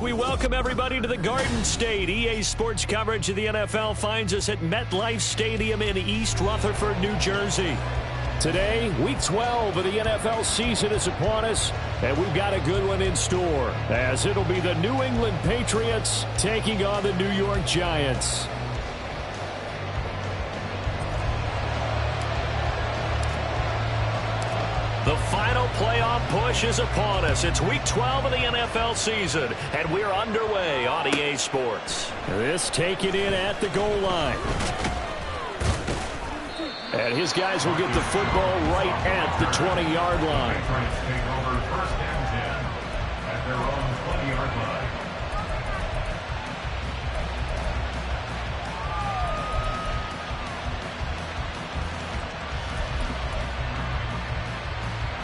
We welcome everybody to the Garden State. EA Sports coverage of the NFL finds us at MetLife Stadium in East Rutherford, New Jersey. Today, Week 12 of the NFL season is upon us, and we've got a good one in store, as it'll be the New England Patriots taking on the New York Giants. The final playoff push is upon us. It's Week 12 of the NFL season, and we're underway on EA Sports. This taken in at the goal line. And his guys will get the football right at the 20-yard line. First and 10 at their own 20-yard line.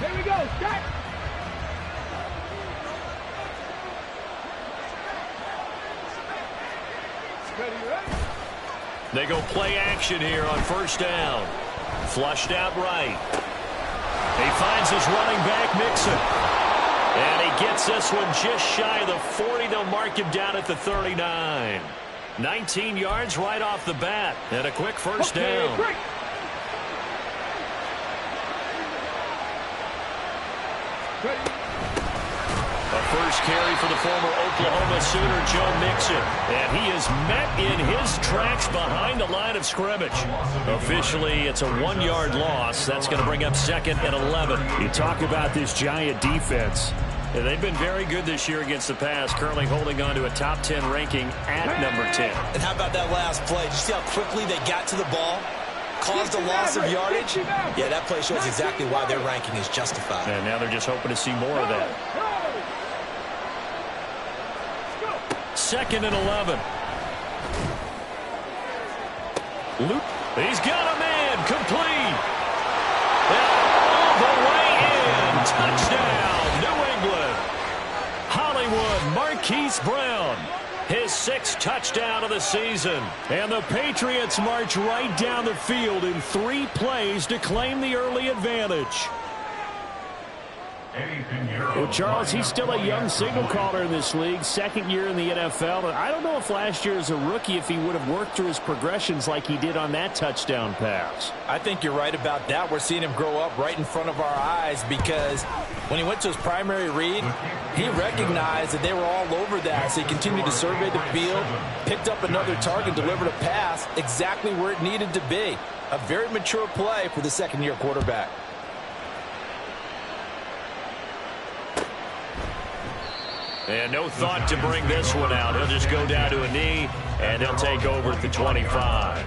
Here we go, start! They go play action here on first down. Flushed out right. He finds his running back, Mixon. And he gets this one just shy of the 40. They'll mark him down at the 39. 19 yards right off the bat. And a quick first down. Break. A first carry for the former Oklahoma Sooner, Joe Mixon. And he is met in his tracks behind the line of scrimmage. Officially, it's a 1-yard loss. That's going to bring up second and 11. You talk about this Giant defense. Yeah, they've been very good this year against the pass, currently holding on to a top 10 ranking at number 10. And how about that last play? Did you see how quickly they got to the ball? Caused a loss of yardage? Yeah, that play shows exactly why their ranking is justified. And now they're just hoping to see more of that. Second and 11. Luke. He's got a man. Complete. And all the way in. Touchdown, New England. Hollywood Marquise Brown. His 6th touchdown of the season. And the Patriots march right down the field in 3 plays to claim the early advantage. Well, Charles, he's still a young signal caller in this league, second year in the NFL. I don't know if last year as a rookie if he would have worked through his progressions like he did on that touchdown pass. I think you're right about that. We're seeing him grow up right in front of our eyes because when he went to his primary read, he recognized that they were all over that. So he continued to survey the field, picked up another target, delivered a pass exactly where it needed to be. A very mature play for the second-year quarterback. And no thought to bring this one out. He'll just go down to a knee, and he'll take over at the 25.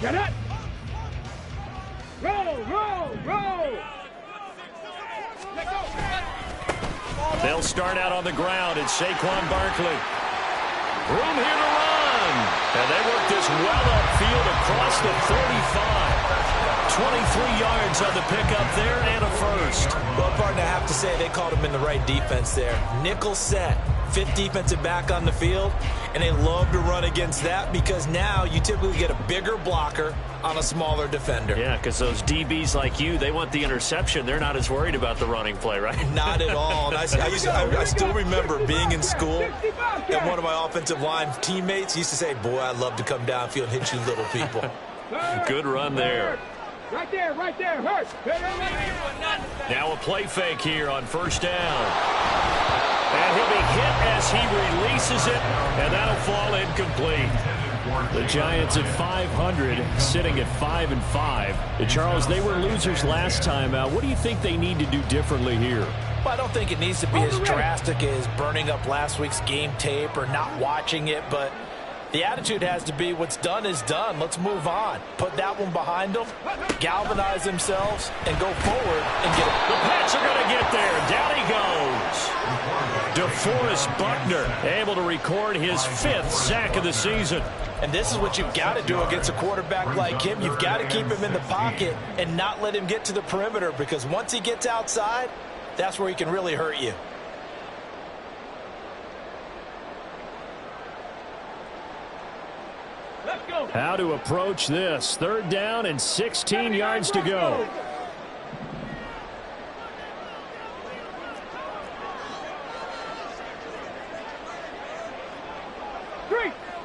Get it! Roll! Let go! They'll start out on the ground. It's Saquon Barkley. Room here to run. And they work this well upfield across the 35. 23 yards on the pickup there and a first. Well, partner, I have to say they called him in the right defense there. Nickel set, 5th defensive back on the field, and they love to run against that because now you typically get a bigger blocker on a smaller defender. Yeah, because those DBs like you, they want the interception. They're not as worried about the running play, right? Not at all. And I still remember being in school, and one of my offensive line teammates used to say, boy, I'd love to come downfield and hit you little people. Good run there. Right there, hurt. Now a play fake here on first down. And he'll be hit as he releases it, and that'll fall incomplete. The Giants at 500, sitting at 5-5. Charles, they were losers last time out. What do you think they need to do differently here? Well, I don't think it needs to be as drastic as burning up last week's game tape or not watching it, but the attitude has to be what's done is done. Let's move on. Put that one behind them, galvanize themselves, and go forward and get it. The Pats are going to get there. Down he goes. DeForest Buckner able to record his 5th sack of the season. And this is what you've got to do against a quarterback like him. You've got to keep him in the pocket and not let him get to the perimeter, because once he gets outside, that's where he can really hurt you. Let's go. How to approach this? 3rd down and 16 yards to go.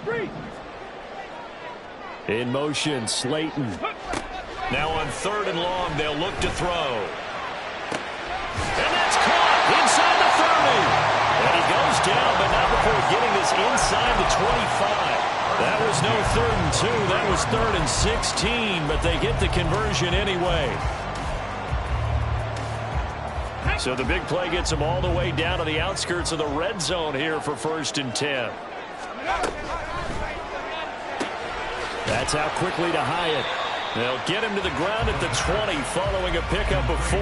Three. In motion, Slayton. Now on 3rd and long, they'll look to throw. And that's caught inside the 30. And he goes down, but not before getting this inside the 25. That was no 3rd and 2. That was 3rd and 16, but they get the conversion anyway. So the big play gets them all the way down to the outskirts of the red zone here for 1st and 10. That's out quickly to Hyatt. They'll get him to the ground at the 20 following a pickup of 4.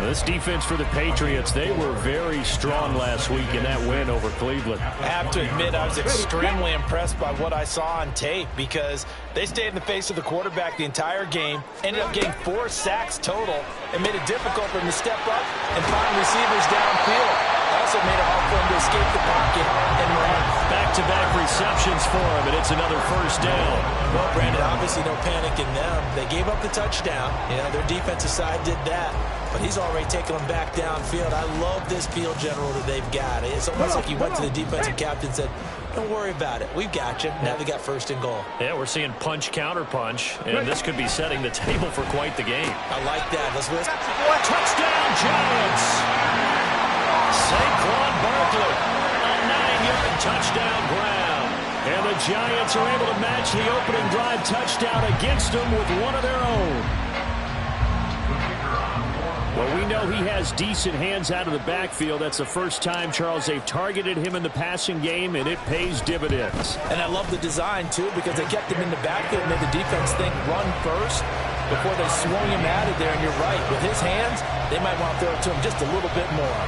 This defense for the Patriots, they were very strong last week in that win over Cleveland. I have to admit, I was extremely impressed by what I saw on tape, because they stayed in the face of the quarterback the entire game, ended up getting 4 sacks total, and made it difficult for him to step up and find receivers downfield. Also made it hard for him to escape the pocket and run. Back-to-back receptions for him, and it's another 1st down. Well, Brandon, obviously no panic in them. They gave up the touchdown. You know, their defensive side did that. But he's already taken them back downfield. I love this field general that they've got. It's almost like he went to the defensive captain and said, don't worry about it. We've got you. Now they got 1st and goal. Yeah, we're seeing punch, counter punch, and this could be setting the table for quite the game. I like that. Let's listen. Touchdown, Giants! Saquon Barkley, a 9-yard touchdown ground. And the Giants are able to match the opening drive touchdown against them with one of their own. Well, we know he has decent hands out of the backfield. That's the first time, Charles, they've targeted him in the passing game, and it pays dividends. And I love the design, too, because they kept him in the backfield and made the defense think run first before they swung him out of there. And you're right, with his hands, they might want to throw it to him just a little bit more.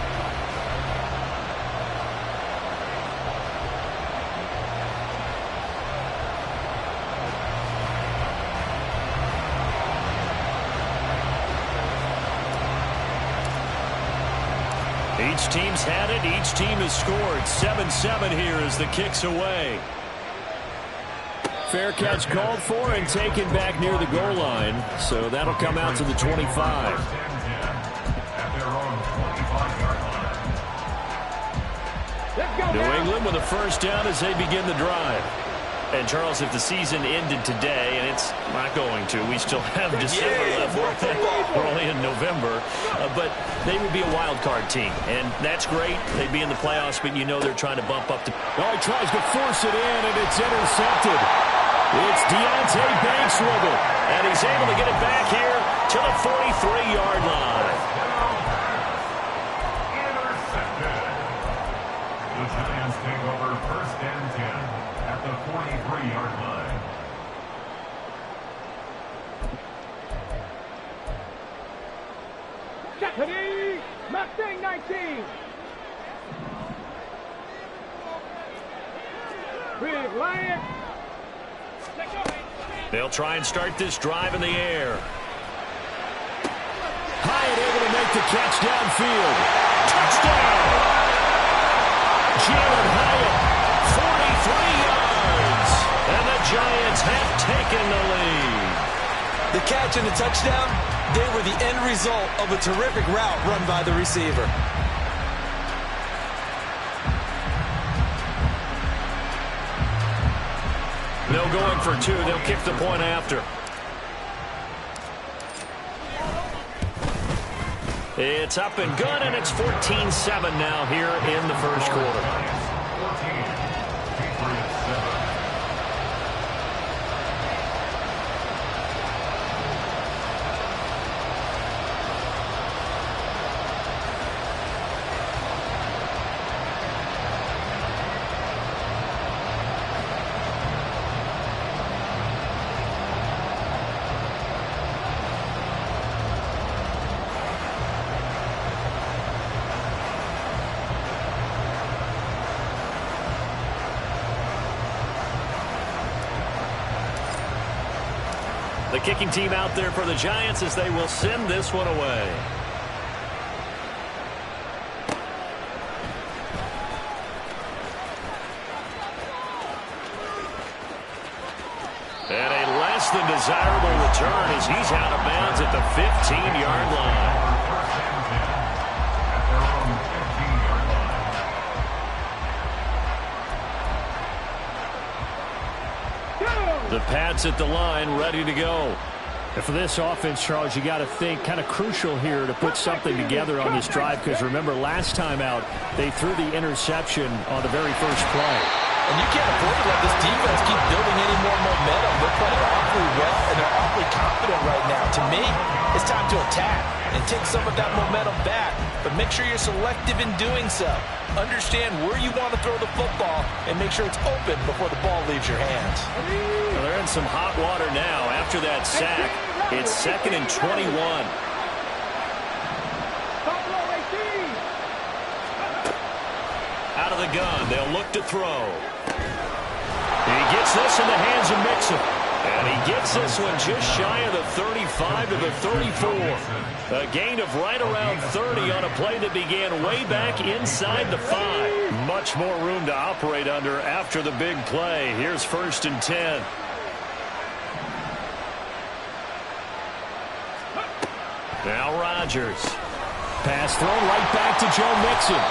Each team's had it. Each team has scored. 7-7 here as the kick's away. Fair catch called for and taken back near the goal line. So that'll come out to the 25. New England with a 1st down as they begin the drive. And, Charles, if the season ended today, and it's not going to, we still have December left. We're only in November. But they would be a wild card team, and that's great. They'd be in the playoffs, but you know they're trying to bump up. Oh, he tries to force it in, and it's intercepted. It's Deonte Banks with it, and he's able to get it back here to the 43-yard line. Intercepted. The Giants take over 1st and 10 at the 43-yard line. Deputy Mustang 19. Big Lion. They'll try and start this drive in the air. Hyatt able to make the catch downfield. Touchdown! Jalen Hyatt, 43 yards. And the Giants have taken the lead. The catch and the touchdown, they were the end result of a terrific route run by the receiver. They'll go in for 2. They'll kick the point after. It's up and good, and it's 14-7 now here in the 1st quarter. The kicking team out there for the Giants as they will send this one away. And a less than desirable return as he's out of bounds at the 15-yard line. The Pats at the line, ready to go. And for this offense, Charles, you got to think kind of crucial here to put something together on this drive, because remember last time out they threw the interception on the very first play. And you can't afford to let this defense keep building any more momentum. They're playing awfully well, and they're awfully confident right now. To me, it's time to attack and take some of that momentum back. But make sure you're selective in doing so. Understand where you want to throw the football and make sure it's open before the ball leaves your hands. Well, they're in some hot water now after that sack. It's 2nd and 21. Out of the gun, they'll look to throw. He gets this in the hands of Mixon. And he gets this one just shy of the 35 to the 34. A gain of right around 30 on a play that began way back inside the 5. Much more room to operate under after the big play. Here's 1st and 10. Now Rodgers. Pass thrown right back to Joe Mixon.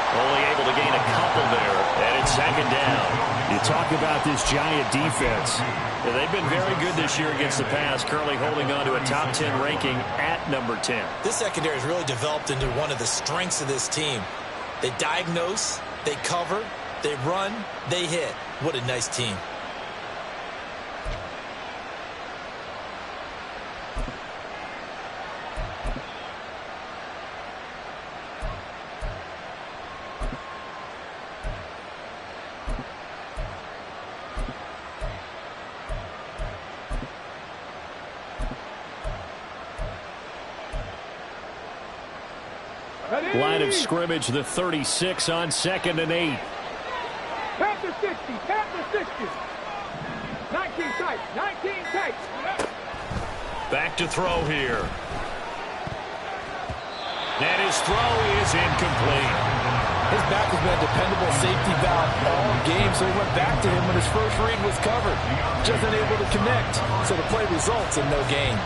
Only able to gain a couple there, and it's 2nd down. You talk about this Giant defense. Yeah, they've been very good this year against the pass, currently holding on to a top 10 ranking at number 10. This secondary has really developed into one of the strengths of this team. They diagnose, they cover, they run, they hit. What a nice team. Line of scrimmage, the 36 on 2nd and 8. Panther 60, Panther 60. 19 tight, 19 tight. Back to throw here. And his throw is incomplete. His back has been a dependable safety valve all game, so he went back to him when his first read was covered. Just unable to connect, so the play results in no gain.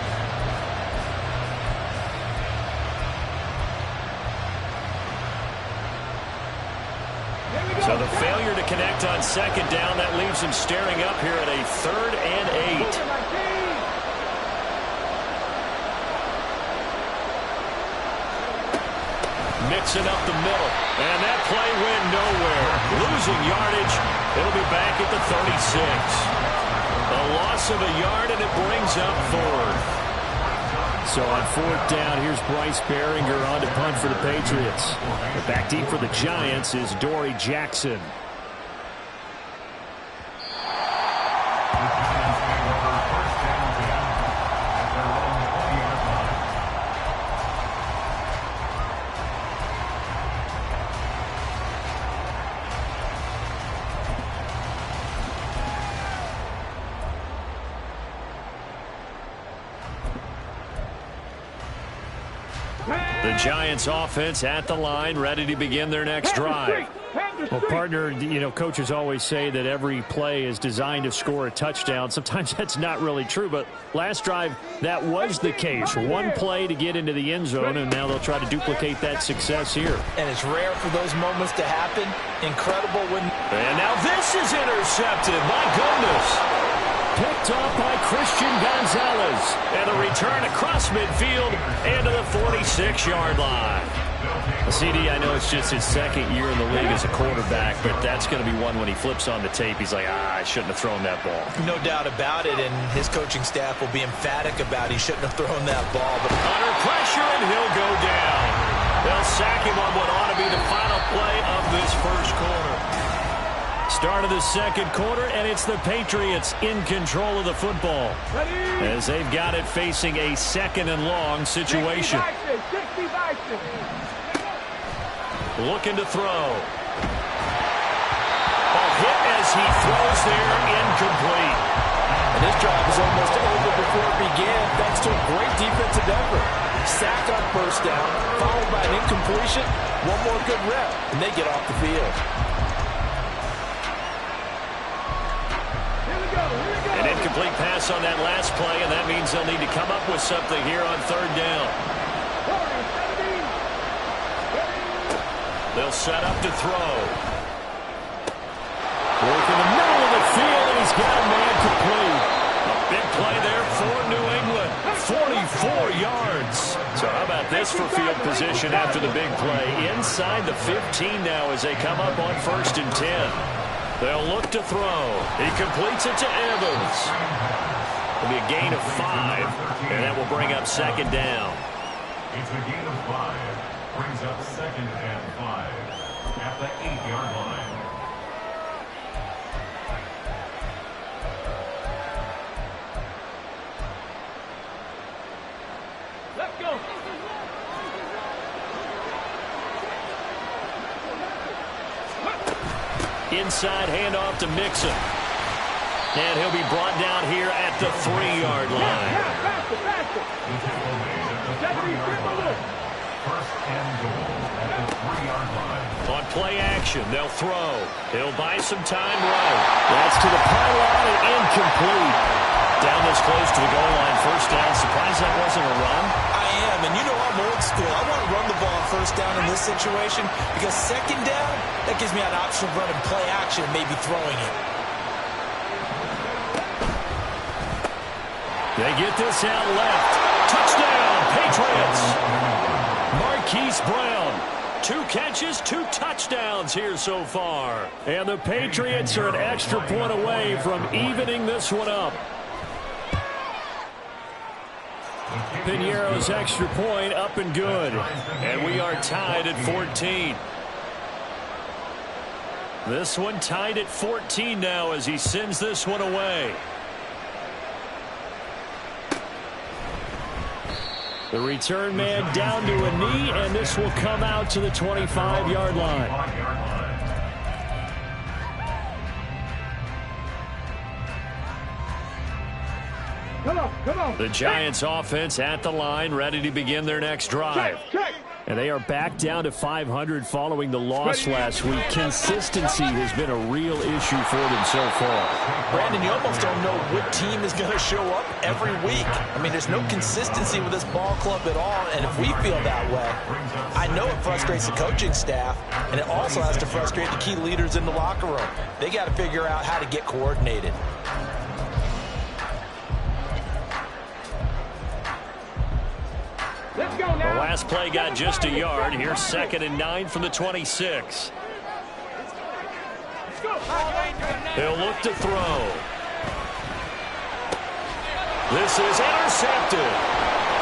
So the failure to connect on 2nd down, that leaves him staring up here at a 3rd and 8. Mixing up the middle, and that play went nowhere. Losing yardage, it'll be back at the 36. A loss of a yard, and it brings up 4th. So on 4th down, here's Bryce Baringer on to punt for the Patriots. But back deep for the Giants is Dory Jackson. The Giants offense at the line, ready to begin their next drive. Well, partner, you know, coaches always say that every play is designed to score a touchdown. Sometimes that's not really true, but last drive, that was the case. One play to get into the end zone, and now they'll try to duplicate that success here. And it's rare for those moments to happen. Incredible when... And now this is intercepted. My goodness. Picked off by Christian Gonzalez. And a return across midfield and to the 46-yard line. CD, I know it's just his 2nd year in the league as a quarterback, but that's going to be one when he flips on the tape. He's like, I shouldn't have thrown that ball. No doubt about it, and his coaching staff will be emphatic about he shouldn't have thrown that ball. But under pressure, and he'll go down. They'll sack him on what ought to be the final play of this first quarter. Start of the 2nd quarter, and it's the Patriots in control of the football as they've got it facing a 2nd and long situation. Looking to throw. A hit as he throws there, incomplete. And this drive is almost over before it began thanks to a great defensive effort. Sack on first down, followed by an incompletion. One more good rep, and they get off the field. An incomplete pass on that last play, and that means they'll need to come up with something here on third down. They'll set up to throw. Work in the middle of the field, and he's got a man complete. A big play there for New England. 44 yards. So how about this for field position after the big play? Inside the 15 now as they come up on 1st and 10. They'll look to throw. He completes it to Evans. It'll be a gain of 5, and that will bring up 2nd down. It's a gain of 5. Brings up 2nd and 5 at the 8-yard line. Let's go. Inside handoff to Mixon. And he'll be brought down here at the 3-yard line. Faster, faster. 1st and goal at the 3-yard line. On play action, they'll throw. He'll buy some time right. That's to the pylon and incomplete. Down this close to the goal line, 1st down. Surprised that wasn't a run? I am, and you know I'm old school. I want to run the ball on 1st down in this situation because 2nd down, that gives me an option of running play action and maybe throwing it. They get this out left. Touchdown, Patriots. Marquise Brown. 2 catches, 2 touchdowns here so far. And the Patriots are an extra point away from evening this one up. Piñeiro's extra point up and good. And we are tied at 14. This one tied at 14 now as he sends this one away. The return man down to a knee, and this will come out to the 25-yard line. Come on. The Giants offense at the line, ready to begin their next drive. Check. And they are back down to 500 following the loss last week. Consistency has been a real issue for them so far. Brandon, you almost don't know what team is going to show up every week. I mean, there's no consistency with this ball club at all, and if we feel that way, I know it frustrates the coaching staff, and it also has to frustrate the key leaders in the locker room. They got to figure out how to get coordinated. Let's go now. The last play got just a yard. Here's 2nd and 9 from the 26. He'll look to throw. This is intercepted.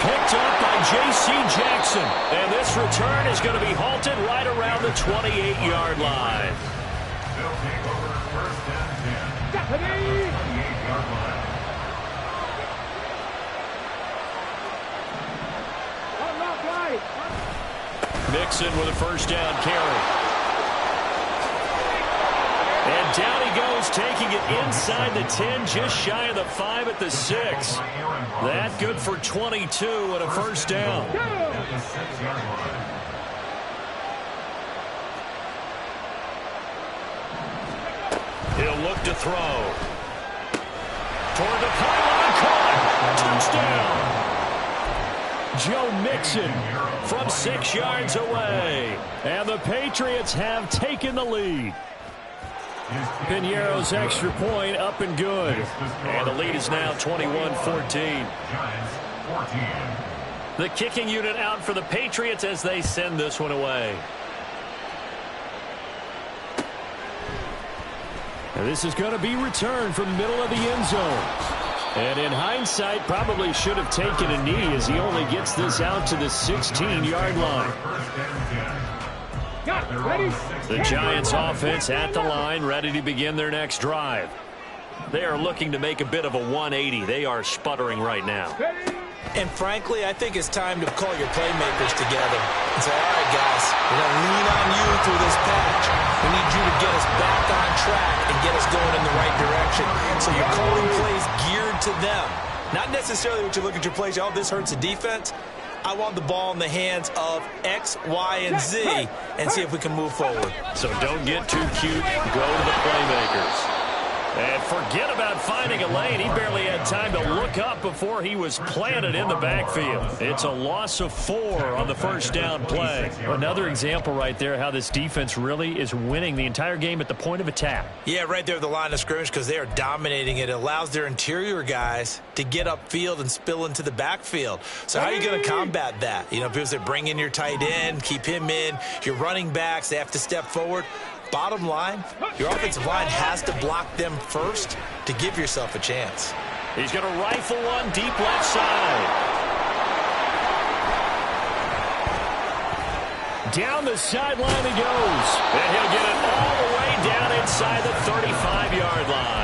Picked up by J.C. Jackson. And this return is going to be halted right around the 28-yard line. They'll take over 1st and 10 at the 28-yard line. Mixon with a 1st down carry. And down he goes, taking it inside the 10, just shy of the 5 at the 6. That good for 22 and a 1st down. At the 6-yard line. He'll look to throw. Toward the pylon, caught. Touchdown. Joe Mixon from 6 yards away. And the Patriots have taken the lead. Piñeiro's extra point up and good. And the lead is now 21-14. Giants 14. The kicking unit out for the Patriots as they send this one away. And this is going to be returned from the middle of the end zone. And in hindsight, probably should have taken a knee as he only gets this out to the 16-yard line. Got it. Ready? The Giants offense at the line, ready to begin their next drive. They are looking to make a bit of a 180. They are sputtering right now. And frankly, I think it's time to call your playmakers together and say, all right, guys, we're going to lean on you through this patch. We need you do to get us back on track and get us going in the right direction. So you're calling plays geared to them. Not necessarily what you look at your plays, oh, this hurts the defense. I want the ball in the hands of X, Y, and Z and see if we can move forward. So don't get too cute. Go to the playmakers. And forget about finding a lane. He barely had time to look up before he was planted in the backfield. It's a loss of 4 on the first down play. Another example right there how this defense really is winning the entire game at the point of attack. Yeah, right there at the line of scrimmage because they are dominating it. It allows their interior guys to get upfield and spill into the backfield. So how are you going to combat that? You know, because they bring in your tight end, keep him in. Your running backs, they have to step forward. Bottom line, your offensive line has to block them first to give yourself a chance. He's going to rifle one deep left side. Down the sideline he goes. And he'll get it all the way down inside the 35-yard line.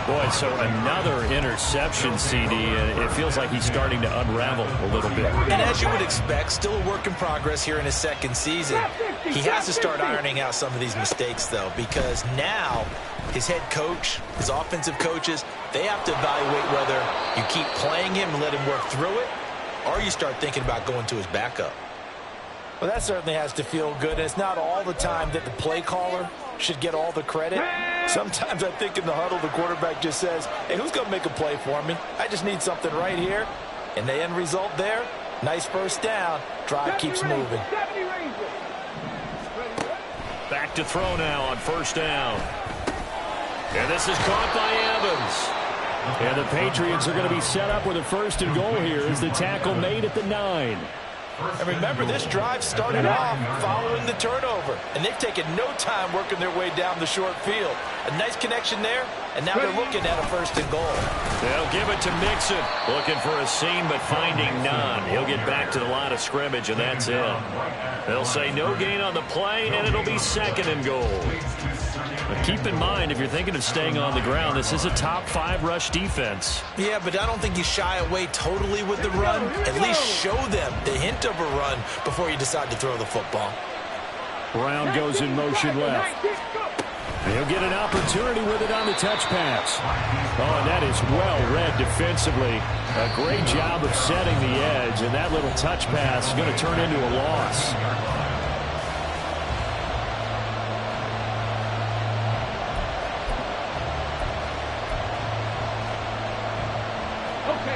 Boy, so another interception, CD. It feels like he's starting to unravel a little bit. And as you would expect, still a work in progress here in his second season. He has to start ironing out some of these mistakes, though, because now his head coach, his offensive coaches, they have to evaluate whether you keep playing him and let him work through it, or you start thinking about going to his backup. Well, that certainly has to feel good. And it's not all the time that the play caller should get all the credit. Sometimes I think in the huddle, the quarterback just says, hey, who's going to make a play for me? I just need something right here. And the end result there, nice first down. Drive keeps moving. Back to throw now on first down. And this is caught by Evans. And the Patriots are going to be set up with a first and goal here as the tackle made at the 9. And remember, this drive started off following the turnover. And they've taken no time working their way down the short field. A nice connection there, and now they're looking at a first and goal. They'll give it to Mixon. Looking for a seam, but finding none. He'll get back to the line of scrimmage, and that's it. They'll say no gain on the play, and it'll be second and goal. But keep in mind, if you're thinking of staying on the ground, this is a top 5 rush defense. Yeah, but I don't think you shy away totally with the run. At least show them the hint of a run before you decide to throw the football. Brown goes in motion left. He'll get an opportunity with it on the touch pass. Oh, and that is well read defensively. A great job of setting the edge, and that little touch pass is going to turn into a loss.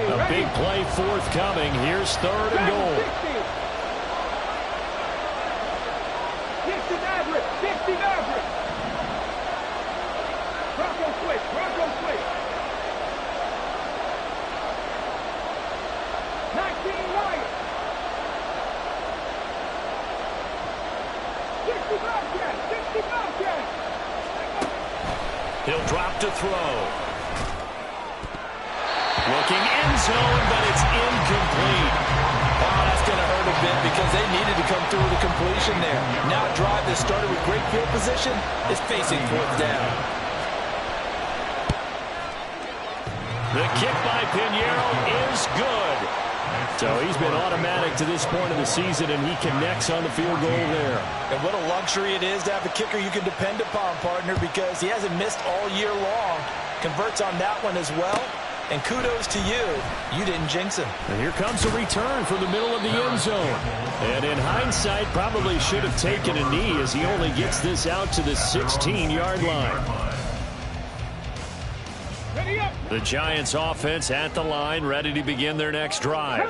A big play forthcoming. Here's third and goal. 60 Maverick. Bronco quick. 19 Lions. 60 Bobcats. He'll drop to throw. Looking end zone, but it's incomplete. Oh, that's going to hurt a bit because they needed to come through with a completion there. Now a drive that started with great field position is facing fourth down. The kick by Pinheiro is good. So he's been automatic to this point of the season, and he connects on the field goal there. And what a luxury it is to have a kicker you can depend upon, partner, because he hasn't missed all year long. Converts on that one as well. And kudos to you. You didn't jinx him. And here comes a return from the middle of the end zone. And in hindsight, probably should have taken a knee as he only gets this out to the 16-yard line. The Giants offense at the line, ready to begin their next drive.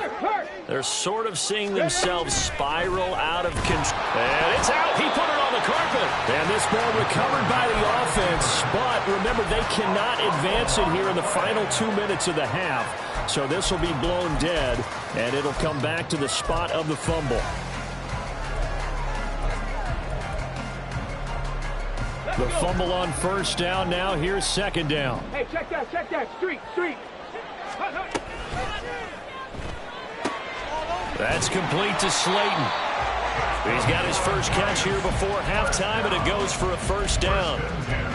They're sort of seeing themselves spiral out of control. And it's out. He put it on the carpet. And this ball recovered by the offense. But remember, they cannot advance it here in the final 2 minutes of the half. So this will be blown dead, and it'll come back to the spot of the fumble. The fumble on first down. Now here's second down. Hey, check that. Street. That's complete to Slayton. He's got his first catch here before halftime, and it goes for a first down.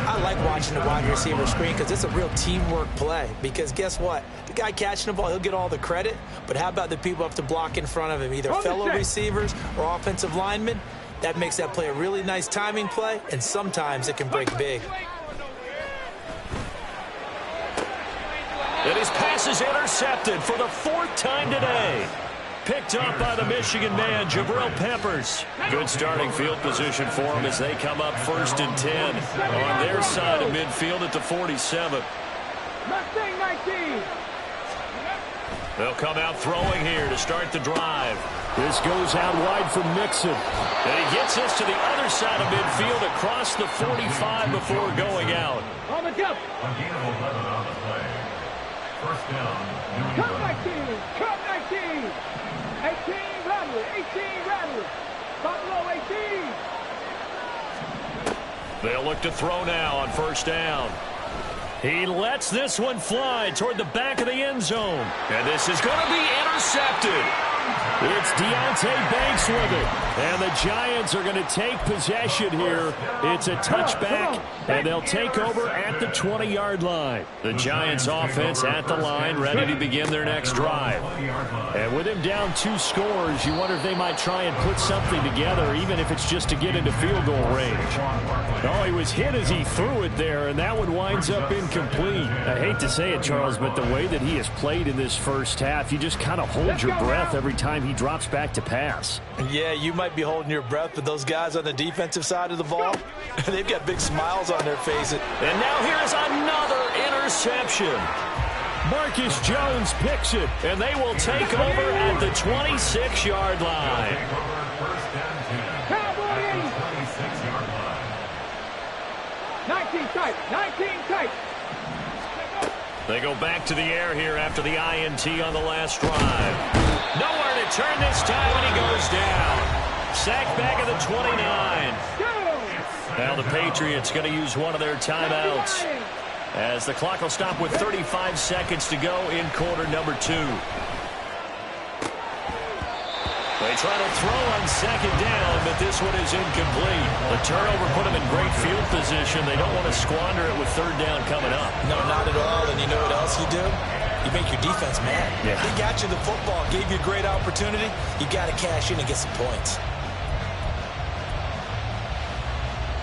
I like watching the wide receiver screen because it's a real teamwork play. Because guess what? The guy catching the ball, he'll get all the credit. But how about the people up to block in front of him, either fellow receivers or offensive linemen? That makes that play a really nice timing play, and sometimes it can break big. And his pass is intercepted for the 4th time today. Picked up by the Michigan man, Jabril Peppers. Good starting field position for him as they come up 1st and 10 on their side of midfield at the 47. Mustang 19. They'll come out throwing here to start the drive. This goes out wide for Mixon. And he gets this to the other side of midfield across the 45 before going out. On the jump. A gain of 11 on the play. First down, New Come England. 19. Come 19. 18 Rattler. 18 Rattler. Buffalo 18. They'll look to throw now on 1st down. He lets this one fly toward the back of the end zone. And this is going to be intercepted. It's Deontay Banks with it. And the Giants are going to take possession here. It's a touchback, and they'll take over at the 20-yard line. The Giants offense at the line, ready to begin their next drive. And with him down 2 scores, you wonder if they might try and put something together, even if it's just to get into field goal range. Oh, he was hit as he threw it there, and that one winds up incomplete. I hate to say it, Charles, but the way that he has played in this first half, you just kind of hold your breath every time he drops back to pass. Yeah, you might be holding your breath, but those guys on the defensive side of the ball, they've got big smiles on their faces. And now here's another interception. Marcus Jones picks it. And they will take over at the 26-yard line. Cowboy 19 tight. 19 tight. They go back to the air here after the INT on the last drive. Nowhere to turn this time, and he goes down. Sacked back at the 29. Now the Patriots going to use one of their timeouts, as the clock will stop with 35 seconds to go in quarter number 2. They try to throw on 2nd down, but this one is incomplete. The turnover put them in great field position. They don't want to squander it with 3rd down coming up. No, not at all. And you know what else you do? You make your defense mad. Yeah. They got you the football, gave you a great opportunity. You got to cash in and get some points.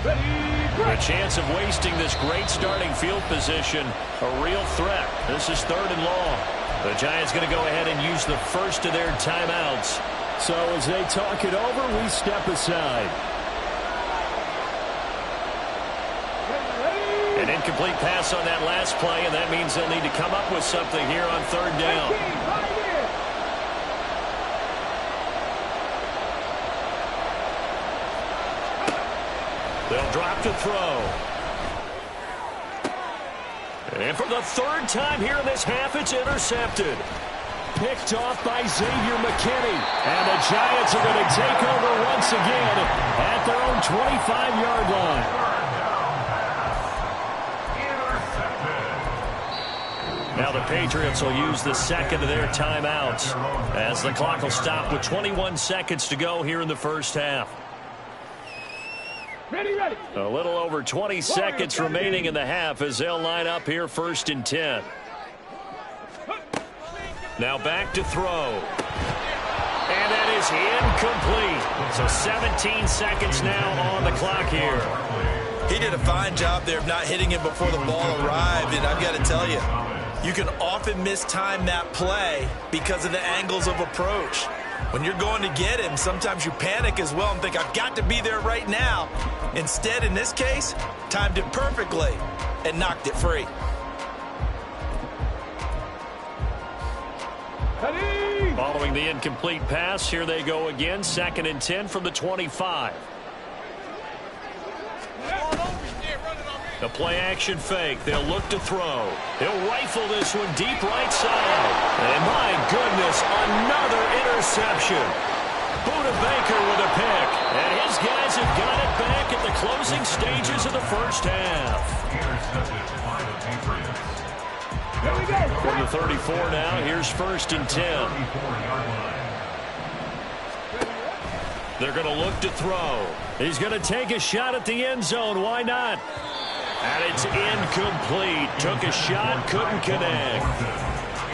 The chance of wasting this great starting field position, a real threat. This is 3rd and long. The Giants going to go ahead and use the first of their timeouts. So as they talk it over, we step aside. An incomplete pass on that last play, and that means they'll need to come up with something here on 3rd down. They'll drop to throw. And for the 3rd time here in this half, it's intercepted. Picked off by Xavier McKinney. And the Giants are going to take over once again at their own 25-yard line. Now the Patriots will use the 2nd of their timeouts, as the clock will stop with 21 seconds to go here in the first half. Ready. A little over 20 seconds remaining in the half as they'll line up here 1st and 10. Now back to throw. And that is incomplete. So 17 seconds now on the clock here. He did a fine job there of not hitting it before the ball arrived, and I've got to tell you, you can often mistime that play because of the angles of approach. When you're going to get him, sometimes you panic as well and think, I've got to be there right now. Instead, in this case, timed it perfectly and knocked it free. Following the incomplete pass, here they go again. 2nd and 10 from the 25. The play-action fake. They'll look to throw. He'll rifle this one deep right side. And my goodness, another interception. Buda Baker with a pick. And his guys have got it back at the closing stages of the first half. From the 34 now, here's 1st and 10. They're going to look to throw. He's going to take a shot at the end zone. Why not? And it's incomplete. Took a shot, couldn't connect.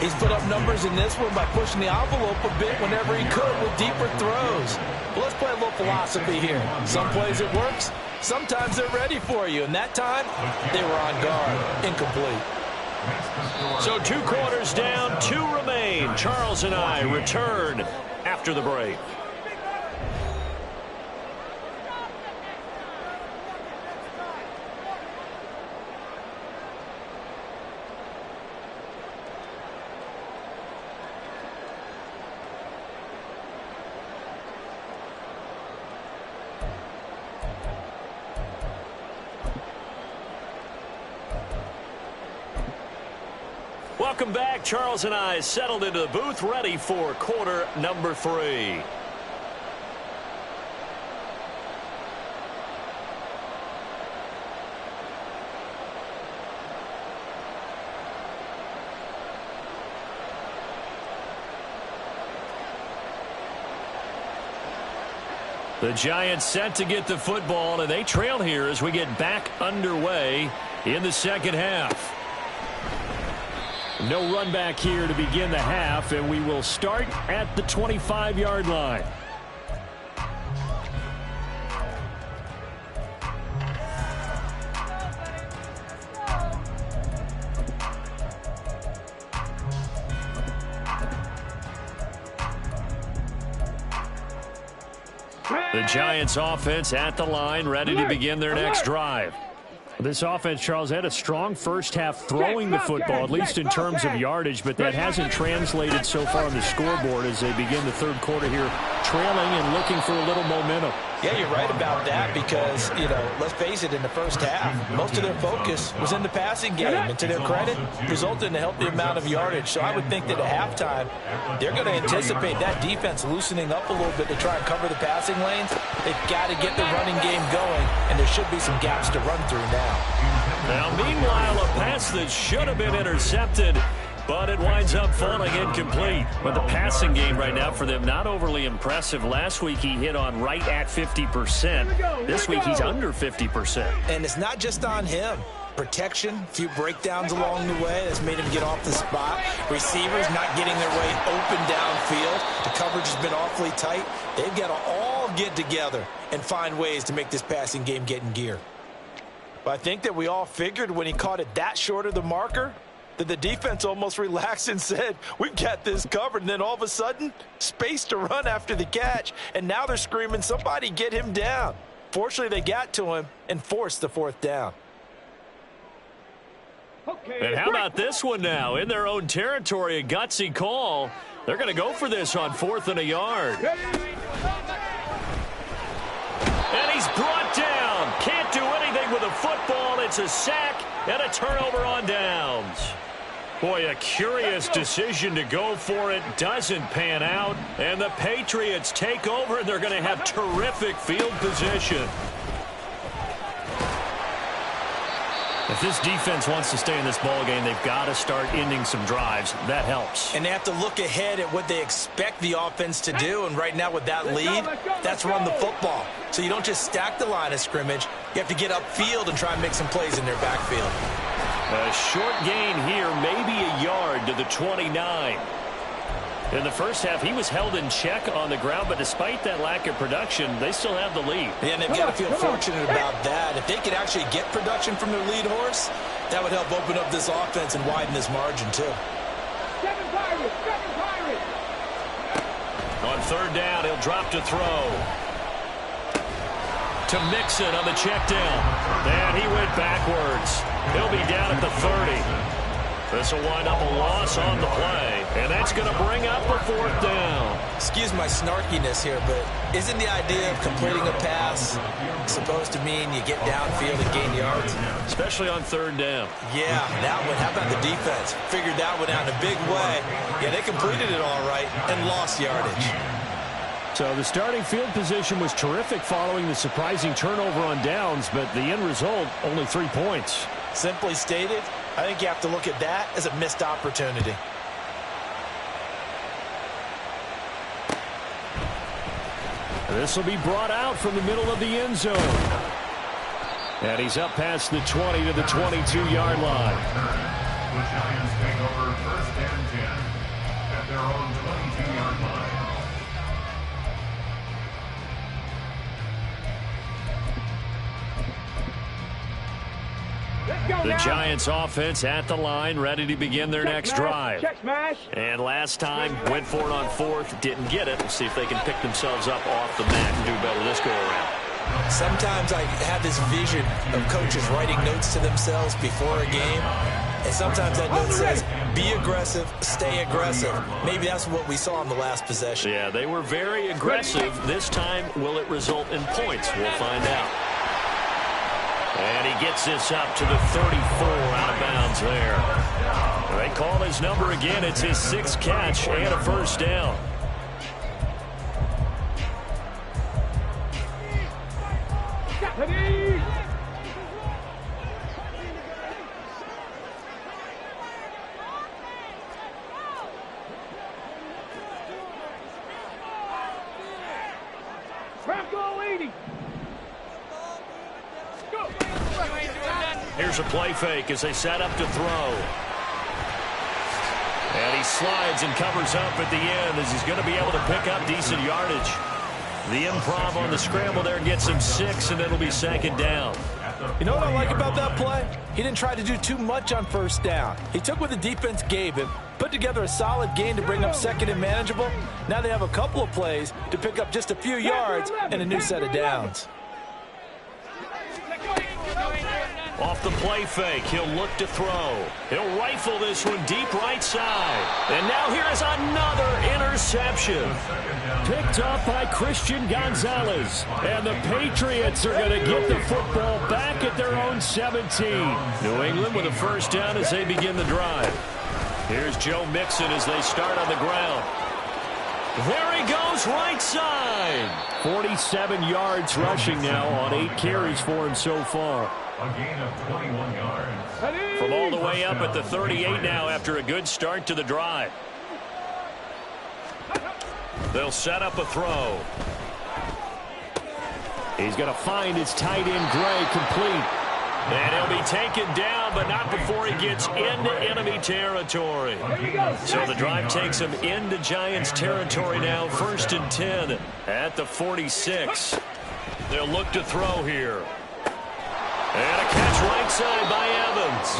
He's put up numbers in this one by pushing the envelope a bit whenever he could with deeper throws. Well, let's play a little philosophy here. Some plays it works. Sometimes they're ready for you. And that time, they were on guard. Incomplete. So 2 quarters down, 2 remain. Charles and I return after the break. Welcome back. Charles and I settled into the booth, ready for quarter number 3. The Giants set to get the football, and they trail here as we get back underway in the second half. No run back here to begin the half, and we will start at the 25-yard line. The Giants offense at the line, ready to begin their next drive. This offense, Charles, had a strong first half throwing the football, at least in terms of yardage, but that hasn't translated so far on the scoreboard as they begin the third quarter here, trailing and looking for a little momentum. Yeah, you're right about that because, let's face it, in the first half, most of their focus was in the passing game. And to their credit, resulted in a healthy amount of yardage. So I would think that at halftime, they're going to anticipate that defense loosening up a little bit to try and cover the passing lanes. They've got to get the running game going, and there should be some gaps to run through now. Now, meanwhile, a pass that should have been intercepted, but it winds up falling incomplete. But the passing game right now for them, not overly impressive. Last week he hit on right at 50%. This week he's under 50%. And it's not just on him. Protection, a few breakdowns along the way that's made him get off the spot. Receivers not getting their way open downfield. The coverage has been awfully tight. They've got to all get together and find ways to make this passing game get in gear. But I think that we all figured when he caught it that short of the marker that the defense almost relaxed and said, we've got this covered. And then all of a sudden, space to run after the catch. And now they're screaming, somebody get him down. Fortunately, they got to him and forced the 4th down. And how about this one now? In their own territory, a gutsy call. They're going to go for this on 4th and a yard. And he's brought down. Can't do anything with a football. It's a sack and a turnover on downs. Boy, a curious decision to go for it. Doesn't pan out. And the Patriots take over, and they're going to have terrific field position. If this defense wants to stay in this ballgame, they've got to start ending some drives. That helps. And they have to look ahead at what they expect the offense to do. And right now with that lead, that's run the football. So you don't just stack the line of scrimmage. You have to get upfield and try and make some plays in their backfield. A short gain here, maybe a yard to the 29. In the first half, he was held in check on the ground, but despite that lack of production, they still have the lead. Yeah, and they've got to feel fortunate about that. If they could actually get production from their lead horse, that would help open up this offense and widen this margin, too. On 3rd down, he'll drop to throw. To Mixon on the check down. And he went backwards. He'll be down at the 30. This will wind up a loss on the play, and that's going to bring up a 4th down. Excuse my snarkiness here, but isn't the idea of completing a pass supposed to mean you get downfield and gain yards? Especially on 3rd down. Yeah, that one. How about the defense? Figured that one out in a big way. Yeah, they completed it all right and lost yardage. So the starting field position was terrific following the surprising turnover on downs, but the end result, only 3 points. Simply stated, I think you have to look at that as a missed opportunity. This will be brought out from the middle of the end zone. And he's up past the 20 to the 22-yard line. The Giants take over 1st and 10 at their own 22-yard line. The Giants offense at the line, ready to begin their next drive. Check smash. And last time, went for it on fourth, didn't get it. We'll see if they can pick themselves up off the mat and do better this go-around. Sometimes I have this vision of coaches writing notes to themselves before a game. And sometimes that note says, be aggressive, stay aggressive. Maybe that's what we saw in the last possession. Yeah, they were very aggressive. This time, will it result in points? We'll find out. And he gets this up to the 34, out of bounds there. They call his number again. It's his 6th catch and a first down. Here's a play fake as they set up to throw. And he slides and covers up at the end as he's going to be able to pick up decent yardage. The improv on the scramble there gets him 6, and it'll be 2nd down. You know what I like about that play? He didn't try to do too much on first down. He took what the defense gave him, put together a solid gain to bring up 2nd and manageable. Now they have a couple of plays to pick up just a few yards and a new set of downs. Off the play fake, he'll look to throw. He'll rifle this one deep right side. And now here is another interception. Picked up by Christian Gonzalez. And the Patriots are going to get the football back at their own 17. New England with a first down as they begin the drive. Here's Joe Mixon as they start on the ground. There he goes, right side. 47 yards rushing now on 8 carries for him so far. A gain of 21 yards. From all the way up at the 38 now after a good start to the drive. They'll set up a throw. He's going to find his tight end Gray complete. And he'll be taken down, but not before he gets into enemy territory. So the drive takes him into Giants territory now. 1st and 10 at the 46. They'll look to throw here. And a catch right side by Evans.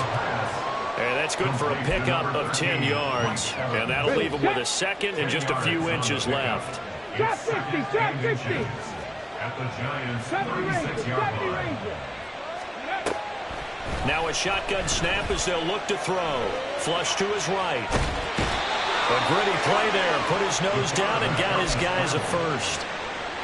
And that's good for a pickup of 10 yards. And that'll leave him with a 2nd and just a few inches left. Top 50, top 50. At the Giants' 36-yard line. Now a shotgun snap as they'll look to throw. Flush to his right. A gritty play there. Put his nose down and got his guys a first.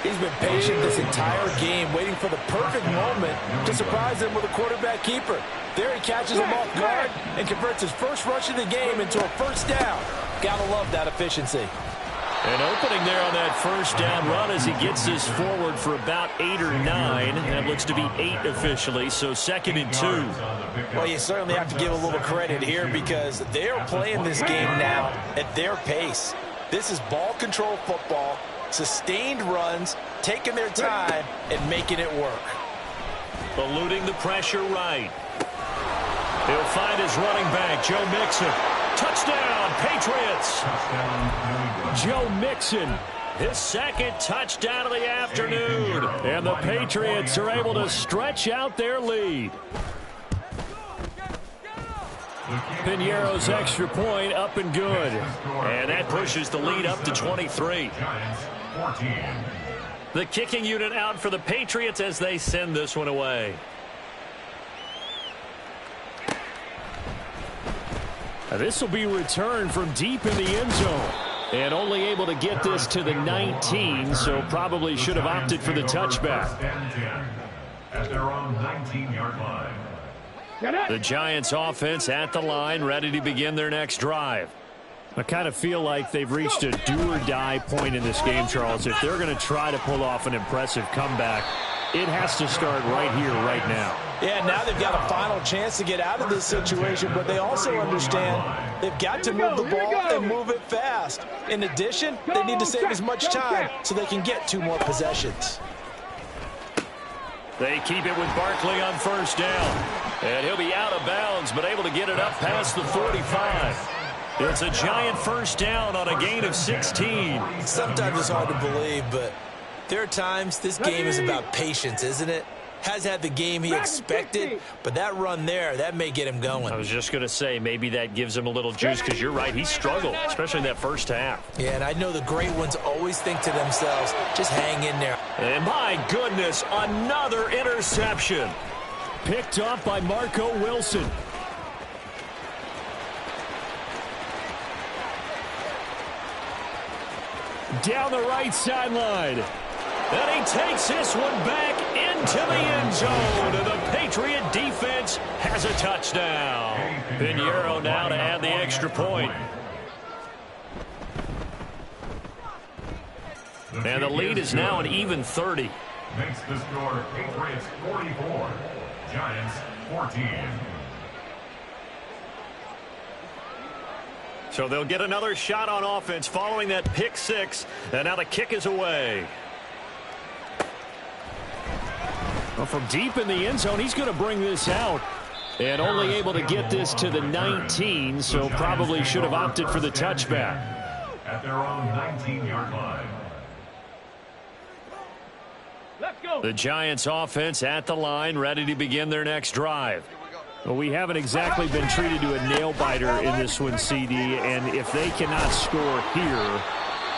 He's been patient this entire game, waiting for the perfect moment to surprise them with a quarterback keeper. There he catches him off guard and converts his first rush of the game into a first down. Gotta love that efficiency. An opening there on that first down run as he gets this forward for about 8 or 9. That looks to be 8 officially, so 2nd and 2. Well, you certainly have to give a little credit here because they're playing this game now at their pace. This is ball control football, sustained runs, taking their time, and making it work. Eluding the pressure right. He'll find his running back, Joe Mixon. Touchdown, Patriots! Joe Mixon, his 2nd touchdown of the afternoon. And the Patriots are able to stretch out their lead. Piñeiro's extra point up and good. And that pushes the lead up to 23. The kicking unit out for the Patriots as they send this one away. This will be returned from deep in the end zone. And only able to get this to the 19, so probably should have opted for the touchback. At their own 19-yard line. The Giants offense at the line, ready to begin their next drive. I kind of feel like they've reached a do-or-die point in this game, Charles. If they're going to try to pull off an impressive comeback, it has to start right here, right now. Yeah, now they've got a final chance to get out of this situation, but they also understand they've got to move the ball and move it fast. In addition, they need to save as much time so they can get 2 more possessions. They keep it with Barkley on first down. And he'll be out of bounds, but able to get it up past the 45. It's a Giant first down on a gain of 16. Sometimes it's hard to believe, but there are times this game is about patience, isn't it? has had the game he expected, but that run there, that may get him going. I was just going to say, maybe that gives him a little juice, because you're right, he struggled, especially in that first half. Yeah, and I know the great ones always think to themselves, just hang in there. And my goodness, another interception. Picked up by Marco Wilson. Down the right sideline. And he takes this one back into the end zone. And the Patriot defense has a touchdown. Pinheiro now to add the extra point. And the lead is now an even 30. Makes the score Patriots 44, Giants 14. So they'll get another shot on offense following that pick six. And now the kick is away. Well, from deep in the end zone, he's going to bring this out. And only able to get this to the 19, so probably should have opted for the touchback. At their own 19-yard line. Let's go. The Giants offense at the line, ready to begin their next drive. Well, we haven't exactly been treated to a nail-biter in this one, CD, and if they cannot score here,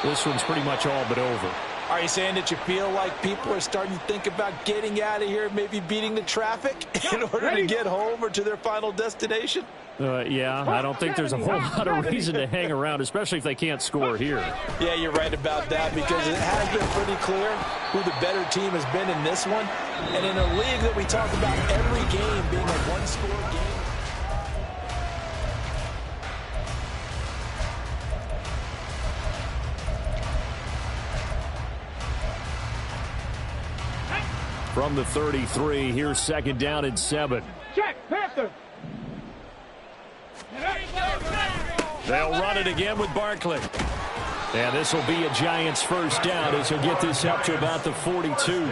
this one's pretty much all but over. Are you saying that you feel like people are starting to think about getting out of here, maybe beating the traffic in order to get home or to their final destination? Yeah, I don't think there's a whole lot of reason to hang around, especially if they can't score here. Yeah, you're right about that, because it has been pretty clear who the better team has been in this one. And in a league that we talk about every game being a one-score game. From the 33, here's second down and 7. Check, Panthers. They'll run it again with Barkley. And this will be a Giants first down as he'll get this up to about the 42.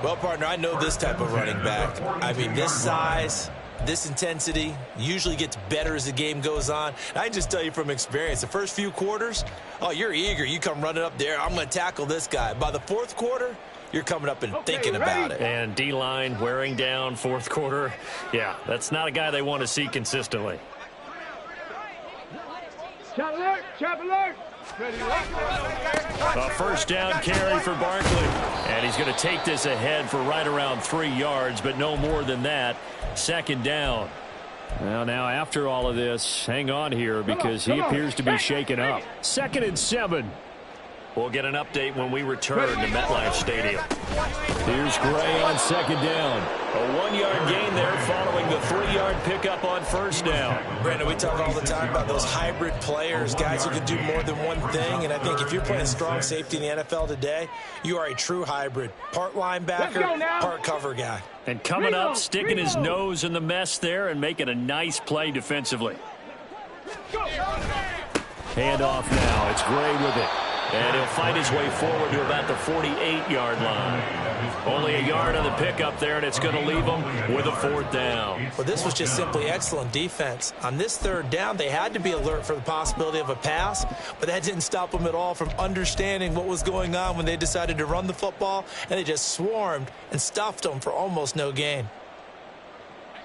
Well, partner, I know this type of running back. I mean, this size, this intensity usually gets better as the game goes on. And I can just tell you from experience, the first few quarters, oh, you're eager. You come running up there, I'm going to tackle this guy. By the fourth quarter, you're coming up and thinking about it. And D-line wearing down fourth quarter. Yeah, that's not a guy they want to see consistently. Chop alert, chop alert. A first down carry for Barkley. And he's going to take this ahead for right around 3 yards, but no more than that. Second down. Well, now after all of this, hang on here because he appears to be shaken up. 2nd and 7. We'll get an update when we return to MetLife Stadium. Here's Gray on second down. A 1-yard gain there following the 3-yard pickup on first down. Brandon, we talk all the time about those hybrid players, guys who can do more than one thing. And I think if you're playing strong safety in the NFL today, you are a true hybrid. Part linebacker, part cover guy. And coming up, sticking his nose in the mess there and making a nice play defensively. Hand off now. It's Gray with it. And he'll fight his way forward to about the 48-yard line. Only a yard on the pickup there, and it's going to leave him with a 4th down. Well, this was just simply excellent defense. On this 3rd down, they had to be alert for the possibility of a pass, but that didn't stop them at all from understanding what was going on when they decided to run the football, and they just swarmed and stuffed them for almost no gain.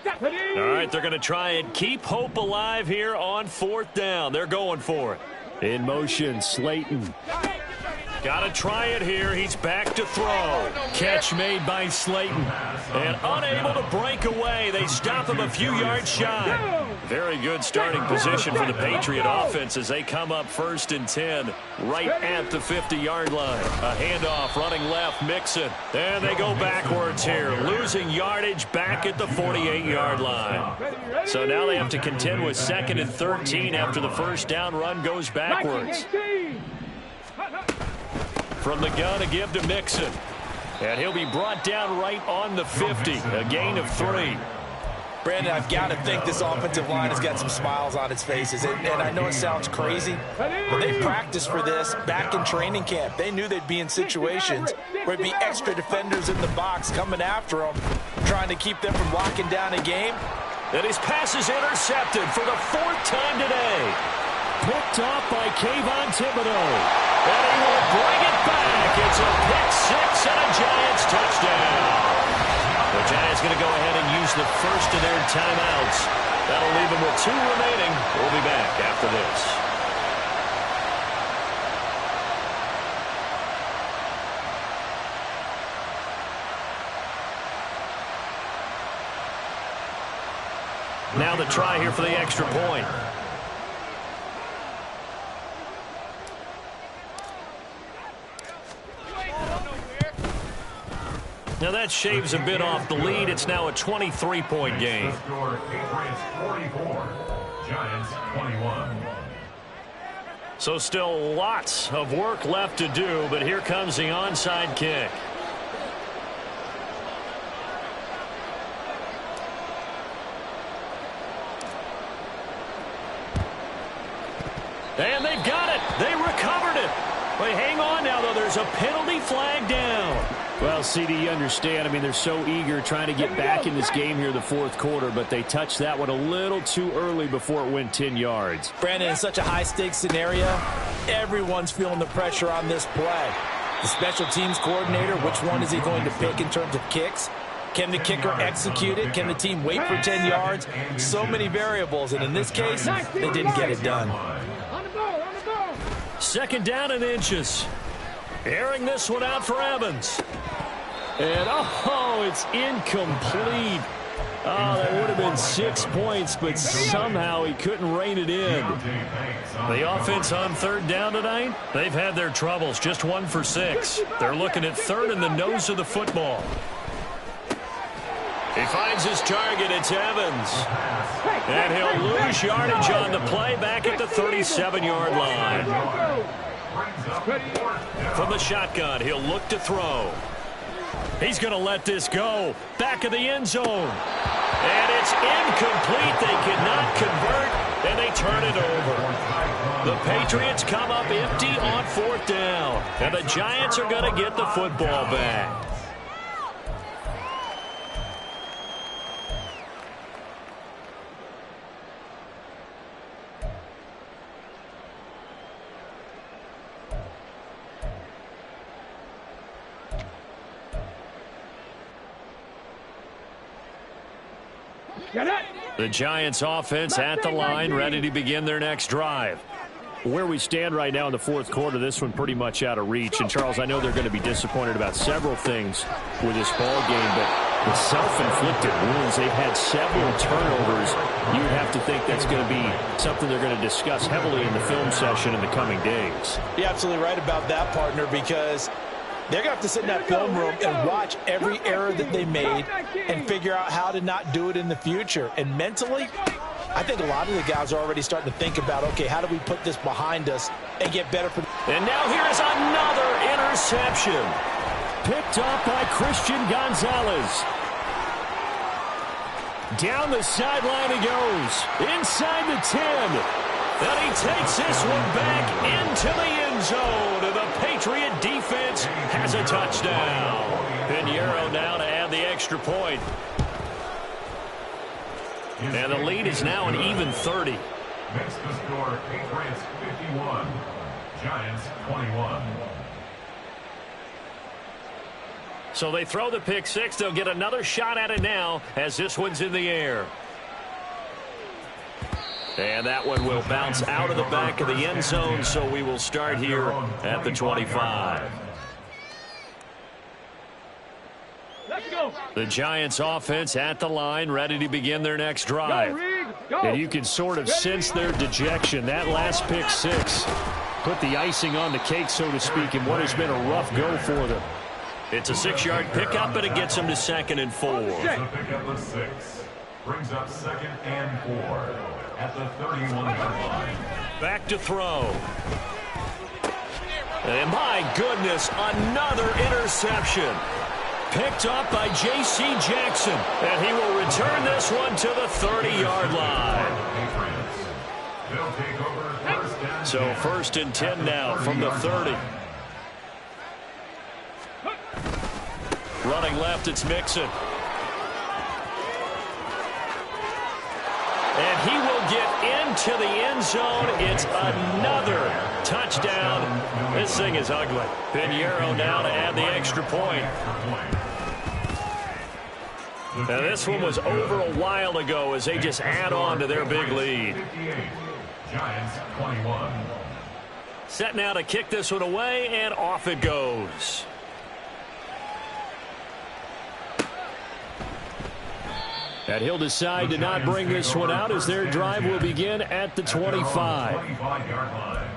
All right, they're going to try and keep hope alive here on 4th down. They're going for it. In motion, Slayton. Got to try it here. He's back to throw. Catch made by Slayton. And unable to break away. They stop him a few yards shy. Very good starting position for the Patriot offense as they come up 1st and 10 right at the 50-yard line. A handoff running left, Mixon. And they go backwards here. Losing yardage back at the 48-yard line. So now they have to contend with 2nd and 13 after the first down run goes backwards. From the gun, a give to Mixon. And he'll be brought down right on the 50. A gain of 3. Brandon, I've got to think this offensive line has got some smiles on its faces. And I know it sounds crazy, but they practiced for this back in training camp. They knew they'd be in situations where it'd be extra defenders in the box coming after them, trying to keep them from locking down a game. And his pass is intercepted for the 4th time today. Picked off by Kayvon Thibodeau. And he will bring it back. It's a pick 6 and a Giants touchdown. The timeouts. That'll leave them with 2 remaining. We'll be back after this. Now the try here for the extra point. Now that shaves a bit off the lead. It's now a 23-point game. Patriots 44, Giants 21. So still lots of work left to do, but here comes the onside kick. And they've got it. They recovered it. But hang on now, though. There's a penalty flag down. Well, CD, you understand. I mean, they're so eager trying to get back in this game here in the fourth quarter, but they touched that one a little too early before it went 10 yards. Brandon, in such a high-stakes scenario, everyone's feeling the pressure on this play. The special teams coordinator, which one is he going to pick in terms of kicks? Can the kicker execute it? Can the team wait for 10 yards? So many variables, and in this case, they didn't get it done. Second down and inches. Airing this one out for Evans. And, it's incomplete. Oh, that would have been 6 points, but somehow he couldn't rein it in. The offense on third down tonight, they've had their troubles, just 1 for 6. They're looking at third in the nose of the football. He finds his target, it's Evans. And he'll lose yardage on the play back at the 37-yard line. From the shotgun, he'll look to throw. He's going to let this go. Back of the end zone. And it's incomplete. They cannot convert, and they turn it over. The Patriots come up empty on fourth down. And the Giants are going to get the football back. The Giants offense at the line, ready to begin their next drive. Where we stand right now in the fourth quarter, this one pretty much out of reach. And, Charles, I know they're going to be disappointed about several things with this ball game, but the self-inflicted wounds, they've had several turnovers. You would have to think that's going to be something they're going to discuss heavily in the film session in the coming days. You're absolutely right about that, partner, because they're going to have to sit in that film room and watch every error that they made and figure out how to not do it in the future. And mentally, I think a lot of the guys are already starting to think about, okay, how do we put this behind us and get better? And now here is another interception. Picked up by Christian Gonzalez. Down the sideline he goes. Inside the 10. And he takes this one back into the end zone. And the Patriot defense has a touchdown. Pinheiro now to add the extra point. And the lead is now an even 30. Makes the score Patriots 51, Giants 21. So they throw the pick six. They'll get another shot at it now as this one's in the air. And that one will bounce out of the back of the end zone, so we will start here at the 25. Let's go. The Giants offense at the line, ready to begin their next drive. And you can sort of sense their dejection. That last pick six put the icing on the cake, so to speak, in what has been a rough go for them. It's a 6-yard pickup, but it gets them to 2nd and 4. The pickup of 6 brings up 2nd and 4 at the 31-yard line. Back to throw. And my goodness, another interception. Picked up by J.C. Jackson. And he will return this one to the 30-yard line. They'll take over first and So 1st and 10 now from the 30. Running left, it's Mixon. And he will get into the end zone. It's another touchdown. This thing is ugly. Pinheiro now to add the extra point. Now, this one was over a while ago as they just add on to their big lead. Giants 21. Set now to kick this one away, and off it goes. And he'll decide to not bring this one out as their drive will begin at the 25. 25-yard line.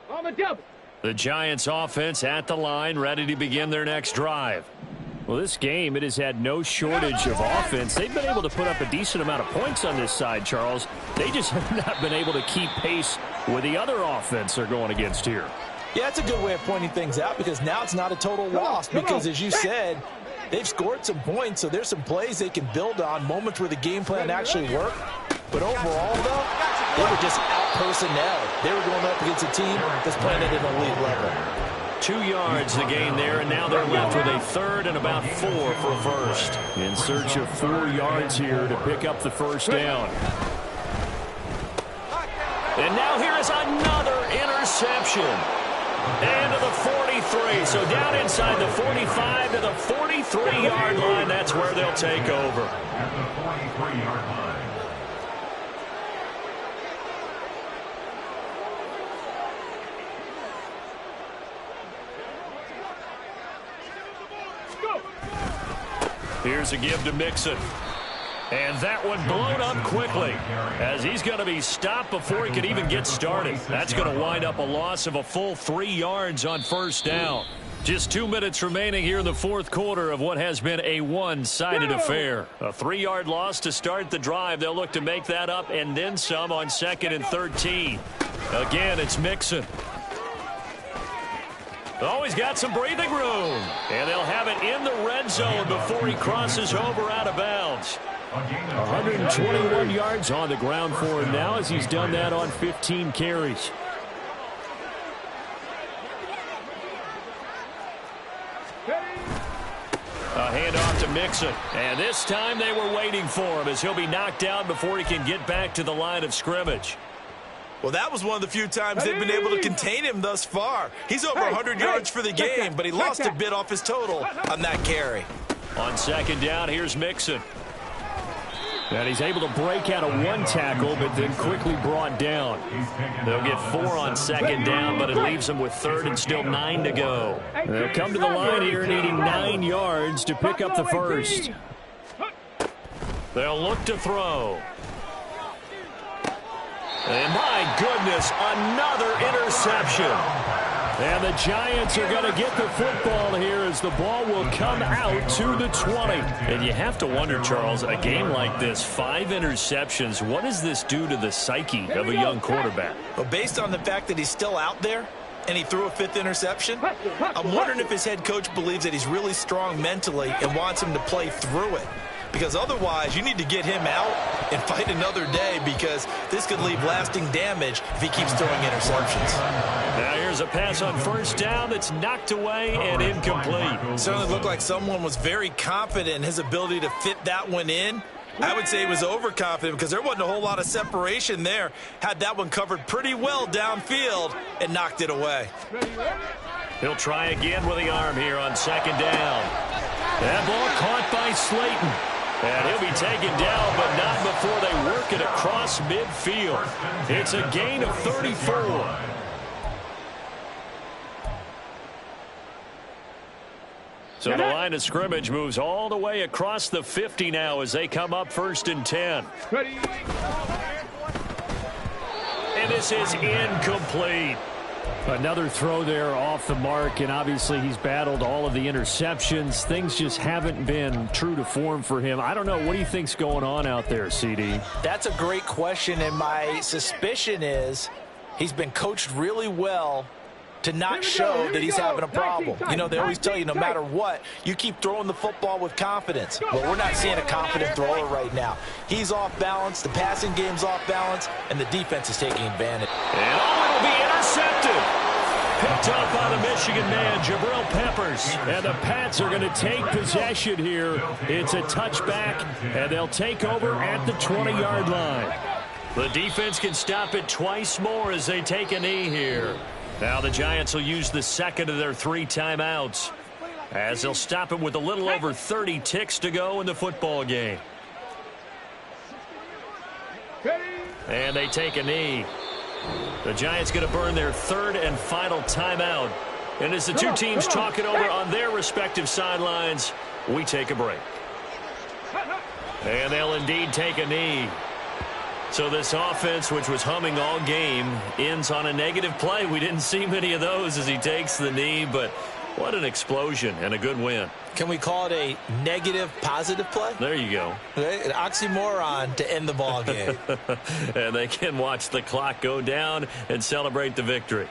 On the double. The Giants offense at the line, ready to begin their next drive. Well, this game, it has had no shortage of offense. They've been able to put up a decent amount of points on this side, Charles. They just have not been able to keep pace with the other offense they're going against here. Yeah, it's a good way of pointing things out because now it's not a total loss because, as you said, they've scored some points, so there's some plays they can build on, moments where the game plan actually worked. But overall, though, they were just out-personnel. They were going up against a team that's playing at an elite level. 2 yards the gain there, and now they're left with a third and about 4 for a first. In search of 4 yards here to pick up the first down. And now here is another interception. And to the 43. So down inside the 45 to the 43-yard line. That's where they'll take over. At the 43-yard line. Here's a give to Mixon. And that one blown up quickly as he's going to be stopped before he could even get started. That's going to wind up a loss of a full 3 yards on first down. Just 2 minutes remaining here in the fourth quarter of what has been a one-sided affair. A 3-yard loss to start the drive. They'll look to make that up and then some on 2nd and 13. Again, it's Mixon. Always got some breathing room. And they'll have it in the red zone before he crosses over out of bounds. 121 yards on the ground for him now as he's done that on 15 carries. A handoff to Mixon. And this time they were waiting for him as he'll be knocked down before he can get back to the line of scrimmage. Well, that was one of the few times they've been able to contain him thus far. He's over 100 yards for the game, but he lost a bit off his total on that carry. On second down, here's Mixon. And he's able to break out of one tackle, but then quickly brought down. They'll get 4 on second down, but it leaves them with third and still 9 to go. They'll come to the line here needing 9 yards to pick up the first. They'll look to throw. And my goodness, another interception. And the Giants are going to get the football here as the ball will come out to the 20. And you have to wonder, Charles, a game like this, 5 interceptions, what does this do to the psyche of a young quarterback? Well, based on the fact that he's still out there and he threw a 5th interception, I'm wondering if his head coach believes that he's really strong mentally and wants him to play through it. Because otherwise, you need to get him out and fight another day because this could leave lasting damage if he keeps throwing interceptions. Now here's a pass on first down that's knocked away and incomplete. Certainly looked like someone was very confident in his ability to fit that one in. I would say he was overconfident because there wasn't a whole lot of separation there. Had that one covered pretty well downfield and knocked it away. He'll try again with the arm here on second down. That ball caught by Slayton. And he'll be taken down, but not before they work it across midfield. It's a gain of 34. So the line of scrimmage moves all the way across the 50 now as they come up 1st and 10. And this is incomplete. Another throw there off the mark, and obviously he's battled all of the interceptions. Things just haven't been true to form for him. I don't know. What do you think's going on out there, CD? That's a great question, and my suspicion is he's been coached really well to not show that he's having a problem. You know, they always tell you no matter what, you keep throwing the football with confidence. Well, we're not seeing a confident thrower right now. He's off balance, the passing game's off balance, and the defense is taking advantage. And it'll be intercepted. Picked up by the Michigan man, Jabril Peppers. And the Pats are going to take possession here. It's a touchback, and they'll take over at the 20-yard line. The defense can stop it twice more as they take a knee here. Now the Giants will use the second of their 3 timeouts as they'll stop it with a little over 30 ticks to go in the football game. And they take a knee. The Giants going to burn their 3rd and final timeout. And as the two teams talk it over on their respective sidelines, we take a break. And they'll indeed take a knee. So this offense, which was humming all game, ends on a negative play. We didn't see many of those as he takes the knee, but what an explosion and a good win. Can we call it a negative positive play? There you go. Right? An oxymoron to end the ball game. And they can watch the clock go down and celebrate the victory.